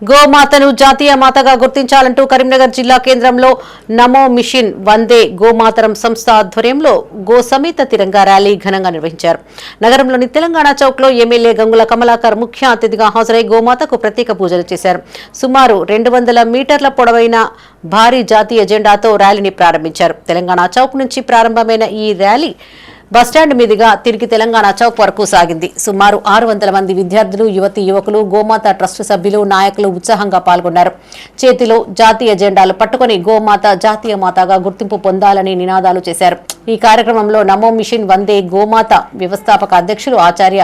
గోమాతను జాతీయ మాతగా గుర్తించాలంటూ కరీంనగర్ జిల్లా కేంద్రంలో నమో మిషన్ వందే గోమాతరం సంస్థ ఆధ్వర్యంలో గో సమేత తిరంగా ర్యాలీ ఘనంగా నిర్వహించారు. నగరంలోని తెలంగాణ చౌక్లో ఎమ్మెల్యే గంగుల కమలాకర్ ముఖ్య అతిథిగా హాజరై గోమాతకు ప్రత్యేక పూజలు చేశారు. సుమారు 200 మీటర్ల పొడవైన భారీ జాతీయ జెండాతో ర్యాలీని ప్రారంభించారు. తెలంగాణ చౌక్ నుంచి ప్రారంభమైన ఈ ర్యాలీ బస్టాండ్ మీదుగా తిరిగి తెలంగాణ చౌక్ వరకు సాగింది. సుమారు 600 మంది విద్యార్థులు, యువకులు, గోమాత ట్రస్ట్ సభ్యులు, నాయకులు ఉత్సాహంగా పాల్గొన్నారు. చేతిలో జాతీయ జెండాలు పట్టుకుని గోమాత జాతీయ మాతగా గుర్తింపు పొందాలని నినాదాలు చేశారు. ఈ కార్యక్రమంలో నమో మిషన్ వందే గోమాత వ్యవస్థాపక అధ్యక్షులు ఆచార్య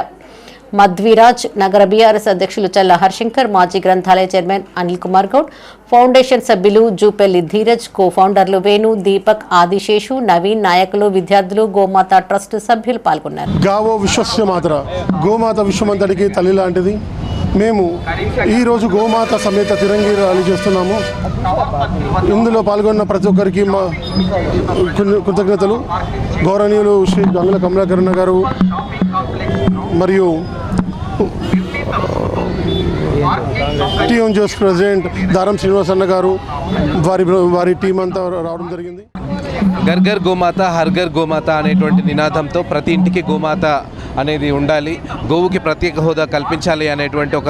మధ్వీరాజ్, నగర బీఆర్ఎస్ అధ్యక్షులు చల్ల హర్శంకర్, మాజీ గ్రంథాలయ చైర్మన్ అనిల్ కుమార్ గౌడ్, ఫౌండేషన్ సభ్యులు జూపెల్లి ధీరజ్, కో ఫౌండర్లు వేణు, దీపక్, ఆదిశేషు, నవీన్, నాయకులు, విద్యార్థులు, గోమాత ట్రస్ట్ సభ్యులు పాల్గొన్నారు. గావో విశ్వస్య మాతర, గోమాత విశ్వమంతటికి తల్లి లాంటిది. మేము ఈరోజు గోమాత సమేత తిరంగి ర్యాలీ చేస్తున్నాము. ఇందులో పాల్గొన్న ప్రతి ఒక్కరికి మా కృతజ్ఞతలు. గౌరవనీయులు శ్రీ గంగుల కమలాకర్ గారు మరియు టీఎం జోస్ ప్రెసిడెంట్ దారం శ్రీనివాస్ అన్న గారు, వారి టీం అంతా రావడం జరిగింది. ఘర్ ఘర్ గోమాత హర్ ఘర్ గోమాత అనేటువంటి నినాదంతో ప్రతి ఇంటికి గోమాత అనేది ఉండాలి, గోవుకి ప్రత్యేక హోదా కల్పించాలి అనేటువంటి ఒక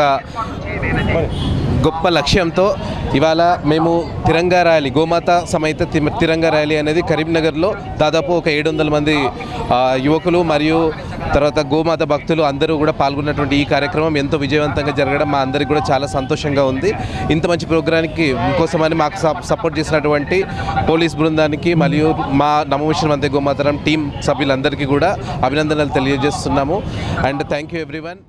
గొప్ప లక్ష్యంతో ఇవాళ మేము తిరంగా ర్యాలీ, గోమాత సమేత తిరంగా ర్యాలీ అనేది కరీంనగర్లో దాదాపు ఒక 700 మంది యువకులు మరియు తర్వాత గోమాత భక్తులు అందరూ కూడా పాల్గొన్నటువంటి ఈ కార్యక్రమం ఎంతో విజయవంతంగా జరగడం మా అందరికీ కూడా చాలా సంతోషంగా ఉంది. ఇంత మంచి ప్రోగ్రాంకి కోసమని మాకు సపోర్ట్ చేసినటువంటి పోలీస్ బృందానికి మరియు మా నమో మిషన్ వందే గోమాతరం టీం సభ్యులందరికీ కూడా అభినందనలు తెలియజేస్తున్నాము. And thank you everyone.